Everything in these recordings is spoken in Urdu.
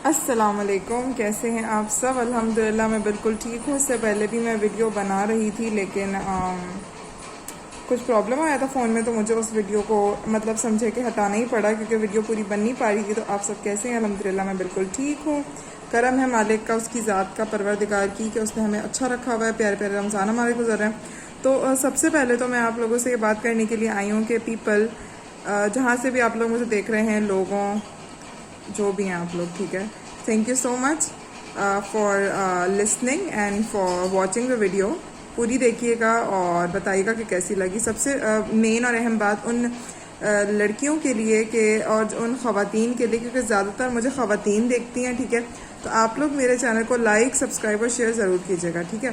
السلام علیکم، کیسے ہیں آپ سب؟ الحمدللہ میں بالکل ٹھیک ہوں۔ اس سے پہلے بھی میں ویڈیو بنا رہی تھی لیکن کچھ پرابلم آیا تھا فون میں، تو مجھے اس ویڈیو کو سمجھے کہ ہٹانا ہی پڑا کیونکہ ویڈیو پوری بن نہیں پا رہی تھی۔ تو آپ سب کیسے ہیں؟ الحمدللہ میں بالکل ٹھیک ہوں۔ کرم ہے مالک کا، اس کی ذات کا، پروردگار کی، کہ اس نے ہمیں اچھا رکھا ہوا ہے۔ پیارے پیارے رمضان ہمارے گزر رہے ہیں۔ تو سب سے پہلے تو میں آپ لوگوں سے یہ بات کرنے کے لیے آئی ہوں کہ پیپل جہاں سے بھی آپ لوگ مجھے دیکھ رہے ہیں، لوگوں جو بھی ہیں آپ لوگ، ٹھیک ہے، thank you so much for listening and for watching the video. پوری دیکھیے گا اور بتائیے گا کہ کیسی لگی۔ سب سے مین اور اہم بات ان لڑکیوں کے لیے کہ اور ان خواتین کے لیے، کیونکہ زیادہ تر مجھے خواتین دیکھتی ہیں، ٹھیک ہے، تو آپ لوگ میرے چینل کو لائک، سبسکرائب اور شیئر ضرور کیجیے گا، ٹھیک ہے۔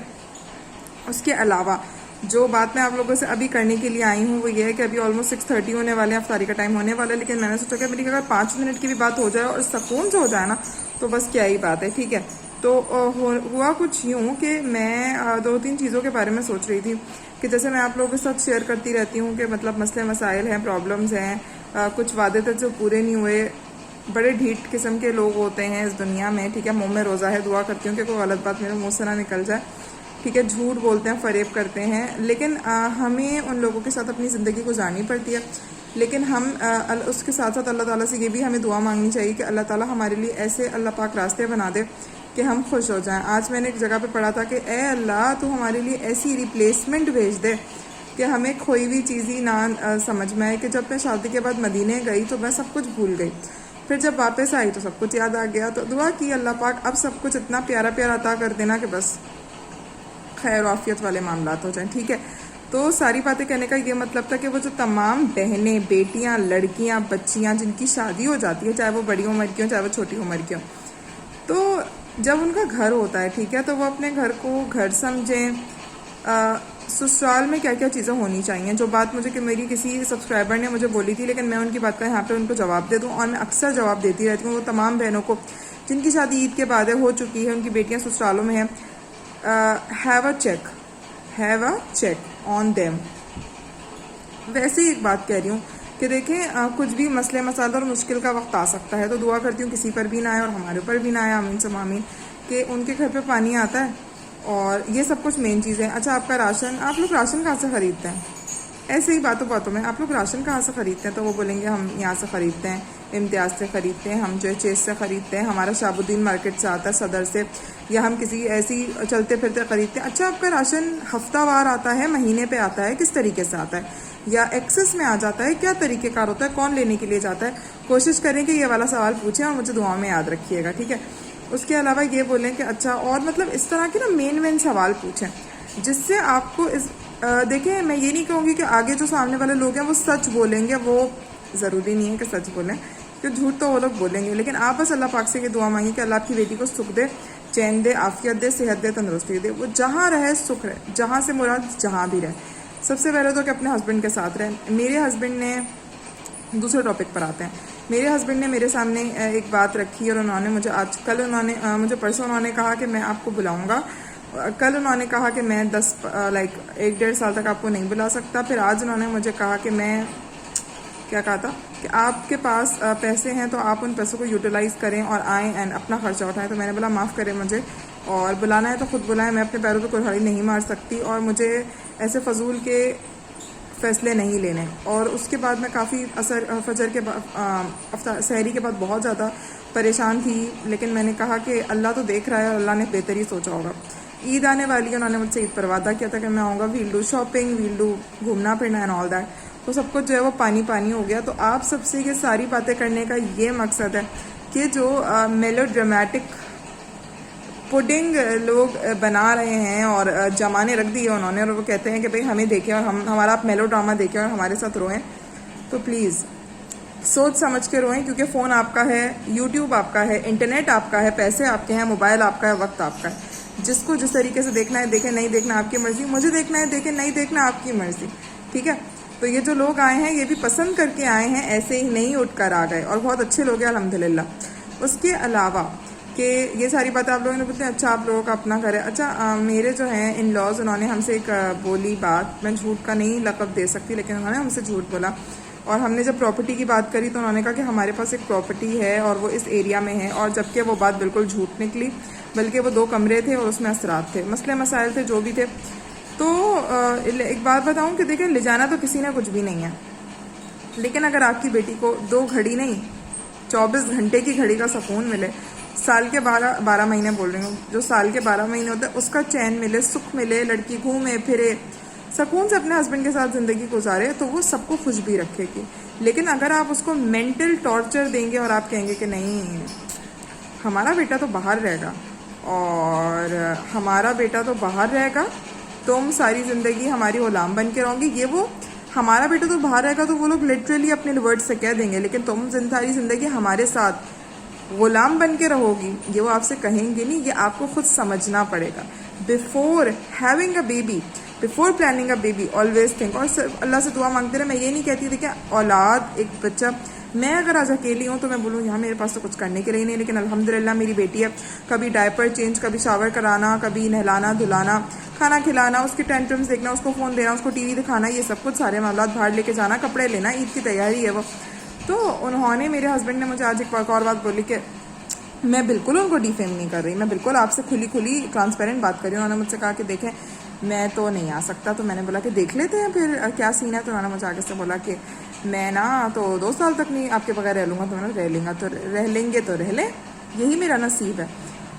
اس کے علاوہ جو بات میں آپ لوگوں سے ابھی کرنے کے لیے آئی ہوں وہ یہ ہے کہ ابھی آلموسٹ 6:30 ہونے والے ہیں، افطاری کا ٹائم ہونے والا ہے، لیکن میں نے سوچا کہ میری اگر 5 منٹ کی بھی بات ہو جائے اور سکون سے ہو جائے نا تو بس کیا ہی بات ہے، ٹھیک ہے۔ تو ہوا کچھ یوں کہ میں 2-3 چیزوں کے بارے میں سوچ رہی تھی کہ جیسے میں آپ لوگوں کے ساتھ شیئر کرتی رہتی ہوں کہ مسئلے مسائل ہیں، پرابلمز ہیں، کچھ وعدے تھے جو پورے نہیں ہوئے۔ بڑے ڈھیٹ قسم کے لوگ ہوتے ہیں اس دنیا میں، ٹھیک ہے۔ منہ میں روزہ ہے، دعا کرتی ہوں کہ کوئی غلط بات میرے منہ سے نہ نکل جائے، ٹھیک ہے۔ جھوٹ بولتے ہیں، فریب کرتے ہیں، لیکن ہمیں ان لوگوں کے ساتھ اپنی زندگی گزارنی پڑتی ہے، لیکن ہم اس کے ساتھ ساتھ اللہ تعالیٰ سے یہ بھی ہمیں دعا مانگنی چاہیے کہ اللہ تعالیٰ ہمارے لیے ایسے اللہ پاک راستے بنا دے کہ ہم خوش ہو جائیں۔ آج میں نے ایک جگہ پہ پڑھا تھا کہ اے اللہ تو ہمارے لیے ایسی ریپلیسمنٹ بھیج دے کہ ہمیں کھوئی ہوئی چیز ہی نہ سمجھ میں آئے، کہ جب میں شادی کے بعد مدینے گئی تو میں سب کچھ بھول گئی، پھر جب واپس آئی تو سب کچھ یاد آ گیا۔ تو دعا کی اللہ پاک اب سب کچھ اتنا پیارا پیارا عطا کر دینا کہ بس خیر و عافیت والے معاملات ہو جائیں، ٹھیک ہے۔ تو ساری باتیں کہنے کا یہ مطلب تھا کہ وہ جو تمام بہنیں، بیٹیاں، لڑکیاں، بچیاں جن کی شادی ہو جاتی ہے، چاہے وہ بڑی عمر کی ہوں چاہے وہ چھوٹی عمر کی ہوں، تو جب ان کا گھر ہوتا ہے، ٹھیک ہے، تو وہ اپنے گھر کو گھر سمجھیں۔ سسرال میں کیا کیا چیزیں ہونی چاہیے، جو بات مجھے کہ میری کسی سبسکرائبر نے مجھے بولی تھی، لیکن میں ان کی بات کا یہاں پہ ان کو جواب دے دوں، اور میں اکثر جواب دیتی رہتی ہوں وہ تمام بہنوں کو جن کی شادی عید کے بعد ہو چکی ہے، ان کی بیٹیاں سسرالوں میں ہیں۔ Have a check on them. ویسے ہی ایک بات کہہ رہی ہوں کہ دیکھیں کچھ بھی مسئلے مسائل اور مشکل کا وقت آ سکتا ہے، تو دعا کرتی ہوں کسی پر بھی نہ آئے اور ہمارے اوپر بھی نہ آئے، آمین ثم آمین، کہ ان کے گھر پہ پانی آتا ہے اور یہ سب کچھ مین چیزیں۔ اچھا، آپ کا راشن، آپ لوگ راشن کہاں سے خریدتے ہیں؟ ایسے ہی باتوں میں آپ لوگ راشن کہاں سے خریدتے ہیں؟ تو وہ بولیں گے ہم یہاں سے خریدتے ہیں، امتیاز سے خریدتے ہیں، ہم جو ہے چیز سے خریدتے ہیں، ہمارا شہاب الدین مارکیٹ سے آتا ہے، صدر سے، یا ہم کسی ایسی چلتے پھرتے خریدتے ہیں۔ اچھا، آپ کا راشن ہفتہ وار آتا ہے، مہینے پہ آتا ہے، کس طریقے سے آتا ہے، یا ایکسس میں آ جاتا ہے، کیا طریقہ کار ہوتا ہے، کون لینے کے لیے جاتا ہے؟ کوشش کریں کہ یہ والا سوال پوچھیں اور مجھے دعا میں یاد رکھیے گا، ٹھیک ہے۔ اس کے علاوہ یہ بولیں کہ اچھا، اور اس طرح کے نا مین سوال پوچھیں جس سے آپ کو دیکھیں، میں یہ نہیں کہوں گی کہ آگے جو سامنے والے لوگ ہیں وہ سچ بولیں گے، وہ ضروری نہیں ہے کہ سچ بولیں، کہ جھوٹ تو وہ لوگ بولیں گے، لیکن آپ بس اللہ پاک سے یہ دعا مانگیں کہ اللہ آپ کی بیٹی کو سکھ دے، چین دے، عافیت دے، صحت دے، تندرستی دے، وہ جہاں رہے سکھ رہے، جہاں سے مراد جہاں بھی رہے۔ سب سے پہلے تو کہ اپنے ہسبینڈ کے ساتھ رہے۔ میرے ہسبینڈ نے، دوسرے ٹاپک پر آتے ہیں، میرے ہسبینڈ نے میرے سامنے ایک بات رکھی اور انہوں نے مجھے پرسوں انہوں نے کہا کہ میں آپ کو بلاؤں گا۔ کل انہوں نے کہا کہ میں 1-1.5 سال تک آپ کو نہیں بلا سکتا۔ پھر آج انہوں نے مجھے کہا کہ میں کیا کہا تھا کہ آپ کے پاس پیسے ہیں تو آپ ان پیسوں کو یوٹیلائز کریں اور آئیں اینڈ اپنا خرچہ اٹھائیں۔ تو میں نے بولا معاف کریں مجھے، اور بلانا ہے تو خود بلائیں، میں اپنے پیروں پہ کلہاڑی نہیں مار سکتی اور مجھے ایسے فضول کے فیصلے نہیں لینے۔ اور اس کے بعد میں کافی فجر کے بعد، سحری کے بعد بہت زیادہ پریشان تھی، لیکن میں نے کہا کہ اللہ تو دیکھ رہا ہے اور اللہ نے بہتر ہی سوچا ہوگا۔ عید آنے والی ہے، انہوں نے مجھ سے عید پر وعدہ کیا تھا کہ میں آؤں گا، we'll do shopping, we'll do گھومنا پھرنا اینڈ آل دیٹ۔ تو سب کچھ جو ہے وہ پانی پانی ہو گیا۔ تو آپ سب سے یہ ساری باتیں کرنے کا یہ مقصد ہے کہ جو میلو ڈرامیٹک پوڈنگ لوگ بنا رہے ہیں اور جمانے رکھ دی ہے انہوں نے، اور وہ کہتے ہیں کہ بھئی ہمیں دیکھیں اور ہمارا آپ میلو ڈرامہ دیکھیں اور ہمارے ساتھ روئیں، تو پلیز سوچ سمجھ کے روئیں، کیونکہ فون آپ کا ہے، یوٹیوب آپ کا ہے، انٹرنیٹ آپ کا ہے، پیسے آپ کے ہیں، موبائل آپ کا ہے، وقت آپ کا ہے۔ جس کو جس طریقے سے دیکھنا ہے دیکھیں، نہیں دیکھنا آپ کی مرضی، مجھے دیکھنا ہے دیکھیں، نہیں دیکھنا آپ کی مرضی، ٹھیک ہے۔ تو یہ جو لوگ آئے ہیں یہ بھی پسند کر کے آئے ہیں، ایسے ہی نہیں اٹھ کر آ گئے، اور بہت اچھے لوگ ہیں الحمدللہ۔ اس کے علاوہ کہ یہ ساری باتیں آپ لوگوں نے پوچھیں، اچھا آپ لوگوں کا اپنا گھر ہے۔ اچھا، میرے جو ہیں ان لاز، انہوں نے ہم سے ایک بولی بات، میں جھوٹ کا نہیں لقب دے سکتی، لیکن انہوں نے ہم سے جھوٹ بولا اور ہم نے جب پراپرٹی کی بات کری تو انہوں نے کہا کہ ہمارے پاس ایک پراپرٹی ہے اور وہ اس ایریا میں ہے، اور جبکہ وہ بات بالکل جھوٹ نکلی، بلکہ وہ 2 کمرے تھے اور اس میں اثرات تھے، مسئلے مسائل تھے جو بھی تھے۔ تو ایک بات بتاؤں کہ دیکھیں، لے جانا تو کسی نے کچھ بھی نہیں ہے، لیکن اگر آپ کی بیٹی کو 2 گھڑی نہیں 24 گھنٹے کی گھڑی کا سکون ملے، سال کے 12 مہینے بول رہی ہوں، جو سال کے 12 مہینے ہوتے ہیں اس کا چین ملے، سکھ ملے، لڑکی گھومے پھرے، سکون سے اپنے ہسبینڈ کے ساتھ زندگی گزارے، تو وہ سب کو خوش بھی رکھے گی۔ لیکن اگر آپ اس کو مینٹل ٹارچر دیں گے اور آپ کہیں گے کہ نہیں، ہمارا بیٹا تو باہر رہے گا اور ہمارا بیٹا تو باہر رہے گا، تم ساری زندگی ہماری غلام بن کے رہو گی، یہ وہ ہمارا بیٹا تو باہر رہے گا تو وہ لوگ لٹرلی اپنے ورڈ سے کہہ دیں گے، لیکن تم ساری زندگی ہمارے ساتھ غلام بن کے رہو گی، یہ وہ آپ سے کہیں گے نہیں، یہ آپ کو خود سمجھنا پڑے گا۔ Before having a baby, before planning a baby, always think, اور اللہ سے دعا مانگتے رہے۔ میں یہ نہیں کہتی تھی کہ اولاد، ایک بچہ، میں اگر آج اکیلی ہوں تو میں بولوں یہاں میرے پاس تو کچھ کرنے کے لیے نہیں، لیکن الحمدللہ میری بیٹی ہے، کبھی ڈائپر چینج، کبھی شاور کرانا، کبھی نہلانا دھلانا، کھانا کھلانا، اس کے ٹینٹرمز دیکھنا، اس کو فون دینا، اس کو ٹی وی دکھانا، یہ سب کچھ سارے معاملات، باہر لے کے جانا، کپڑے لینا، عید کی تیاری ہے وہ۔ تو انہوں نے، میرے ہسبینڈ نے مجھے آج ایک اور بات بولی کہ میں بالکل ان کو ڈیفیم نہیں کر رہی، میں بالکل آپ سے کھلی ٹرانسپیرنٹ بات کر رہی ہوں۔ انہوں نے مجھ سے کہا کہ دیکھیں میں تو نہیں آ سکتا، تو میں نے بولا کہ دیکھ لیتے ہیں پھر کیا سین ہے۔ تو انہوں نے مجھے آگے سے بولا کہ میں نا تو 2 سال تک نہیں آپ کے بغیر رہ لوں گا، تو میں نے رہ لیں گا تو رہ لیں گے تو رہ لیں، یہی میرا نصیب ہے،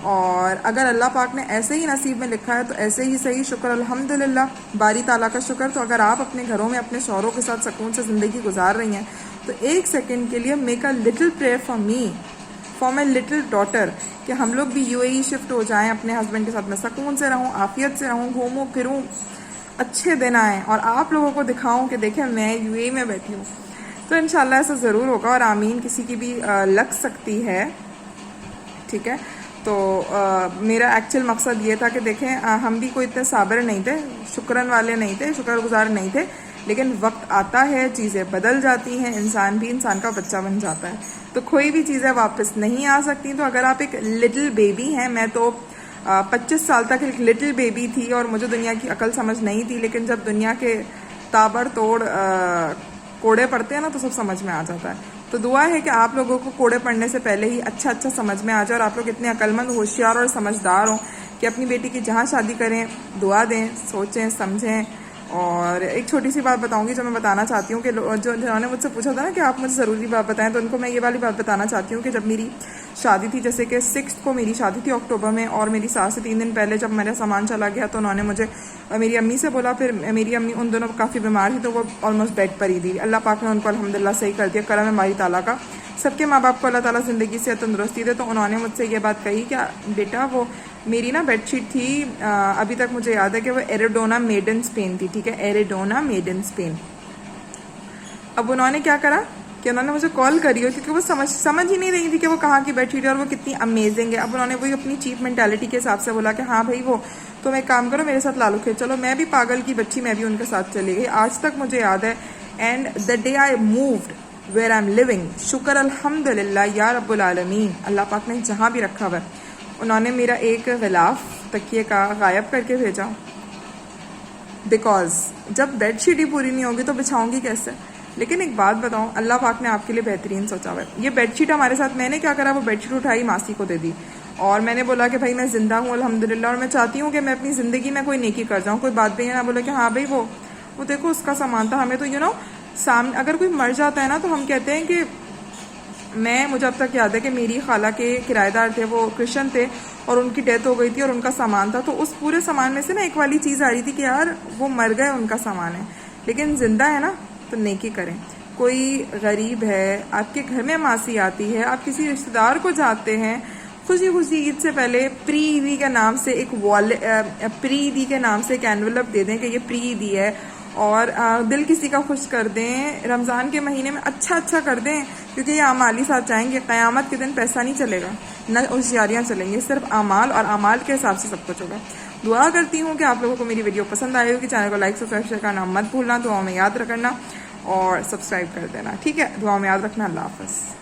اور اگر اللہ پاک نے ایسے ہی نصیب میں لکھا ہے تو ایسے ہی صحیح، شکر الحمدللہ، باری تعالیٰ کا شکر۔ تو اگر آپ اپنے گھروں میں اپنے شوہروں کے ساتھ سکون سے زندگی گزار رہی ہیں تو ایک سیکنڈ کے لیے make a little prayer for me, for my little daughter, کہ ہم لوگ بھی UAE شفٹ ہو جائیں، اپنے ہسبینڈ کے ساتھ میں سکون سے رہوں، عافیت سے رہوں، گھوموں پھروں، اچھے دن آئیں اور آپ لوگوں کو دکھاؤں کہ دیکھیں میں UAE میں بیٹھی ہوں۔ تو انشاءاللہ ایسا ضرور ہوگا، اور آمین کسی کی بھی لگ سکتی ہے، ٹھیک ہے۔ تو میرا ایکچوئل مقصد یہ تھا کہ دیکھیں ہم بھی کوئی اتنے صابر نہیں تھے، شکرن والے نہیں تھے، شکر گزار نہیں تھے، لیکن وقت آتا ہے، چیزیں بدل جاتی ہیں، انسان بھی انسان کا بچہ بن جاتا ہے، تو کوئی بھی چیزیں واپس نہیں آ سکتی۔ تو اگر آپ ایک لٹل بیبی ہیں، میں تو 25 سال تک ایک لٹل بیبی تھی اور مجھے دنیا کی عقل سمجھ نہیں تھی، لیکن جب دنیا کے تابڑ توڑ کوڑے پڑتے ہیں نا تو سب سمجھ میں آ جاتا ہے۔ تو دعا ہے کہ آپ لوگوں کو کوڑے پڑنے سے پہلے ہی اچھا سمجھ میں آ جائے، اور آپ لوگ اتنے عقل مند، ہوشیار اور سمجھدار ہوں کہ اپنی بیٹی کی جہاں شادی کریں دعا دیں، سوچیں سمجھیں۔ اور ایک چھوٹی سی بات بتاؤں گی جو میں بتانا چاہتی ہوں، کہ جنہوں نے مجھ سے پوچھا تھا نا کہ آپ مجھے ضروری بات بتائیں، تو ان کو میں یہ والی بات بتانا چاہتی ہوں کہ جب میری شادی تھی، جیسے کہ 6 کو میری شادی تھی اکتوبر میں، اور میری ساس سے 3 دن پہلے جب میرا سامان چلا گیا تو انہوں نے مجھے میری امی سے بولا، پھر میری امی ان دنوں کافی بیمار تھی تو وہ آلموسٹ بیڈ پر ہی تھی، اللہ پاک نے ان کو الحمدللہ صحیح کر دیا، کرم ہے ہماری تعالیٰ کا، سب کے ماں باپ کو اللہ تعالیٰ زندگی سے تندرستی دے۔ تو انہوں نے مجھ سے یہ بات کہی کہ بیٹا وہ میری نا بیڈ شیٹ تھی، ابھی تک مجھے یاد ہے کہ وہ ایریڈونا میڈ ان اسپین تھی، ٹھیک ہے، ایریڈونا میڈ ان اسپین۔ اب انہوں نے کیا کرا کہ انہوں نے مجھے کال کری، کیونکہ وہ سمجھ ہی نہیں رہی تھی کہ وہ کہاں کی بیڈ شیٹ ہے اور وہ کتنی امیزنگ ہے۔ اب انہوں نے وہی اپنی چیپ مینٹیلٹی کے حساب سے بولا کہ ہاں بھائی وہ تم ایک کام کرو، میرے ساتھ لالو کھیل چلو۔ میں بھی پاگل کی بچی، میں بھی ان کے ساتھ چلی گئی، آج تک مجھے یاد ہے۔ And the day I moved where I am living, شکر الحمدللہ یا رب العالمین، اللہ پاک نے جہاں بھی رکھا ہوا ہے، انہوں نے میرا ایک غلاف تکیے کا غائب کر کے بھیجا، بیکاز جب بیڈ شیٹ ہی پوری نہیں ہوگی تو بچھاؤں گی کیسے۔ لیکن ایک بات بتاؤں، اللہ پاک نے آپ کے لیے بہترین سوچا ہوا ہے۔ یہ بیڈ شیٹ ہمارے ساتھ، میں نے کیا کرا، وہ بیڈ شیٹ اٹھائی ماسی کو دے دی، اور میں نے بولا کہ بھائی میں زندہ ہوں الحمدللہ، اور میں چاہتی ہوں کہ میں اپنی زندگی میں کوئی نیکی کر جاؤں، کوئی بات بھی نہ بولا کہ ہاں بھائی وہ دیکھو اس کا سامان تھا۔ ہمیں تو سامنے اگر کوئی مر جاتا ہے نا تو ہم کہتے ہیں کہ مجھے اب تک یاد ہے کہ میری خالہ کے کرایہ دار تھے، وہ کرسچن تھے اور ان کی ڈیتھ ہو گئی تھی اور ان کا سامان تھا، تو اس پورے سامان میں سے نا ایک والی چیز آ رہی تھی کہ یار وہ مر گئے، ان کا سامان ہے، لیکن زندہ ہے نا تو نیکی کریں۔ کوئی غریب ہے، آپ کے گھر میں ماسی آتی ہے، آپ کسی رشتہ دار کو جاتے ہیں، خوشی عید سے پہلے پری عیدی کے نام سے ایک اینولپ دے دیں کہ یہ پری عیدی ہے، اور دل کسی کا خوش کر دیں، رمضان کے مہینے میں اچھا کر دیں، کیونکہ یہ اعمال ہی ساتھ جائیں گے، قیامت کے دن پیسہ نہیں چلے گا، نہ ہوشیاریاں چلیں گے، صرف اعمال، اور اعمال کے حساب سے سب کچھ ہوگا۔ دعا کرتی ہوں کہ آپ لوگوں کو میری ویڈیو پسند آئی ہوگی، چینل کو لائک سبسکرائب شیئر کرنا مت بھولنا، دعاؤں میں یاد رکھنا اور سبسکرائب کر دینا، ٹھیک ہے، دعاؤں میں یاد رکھنا، اللہ حافظ۔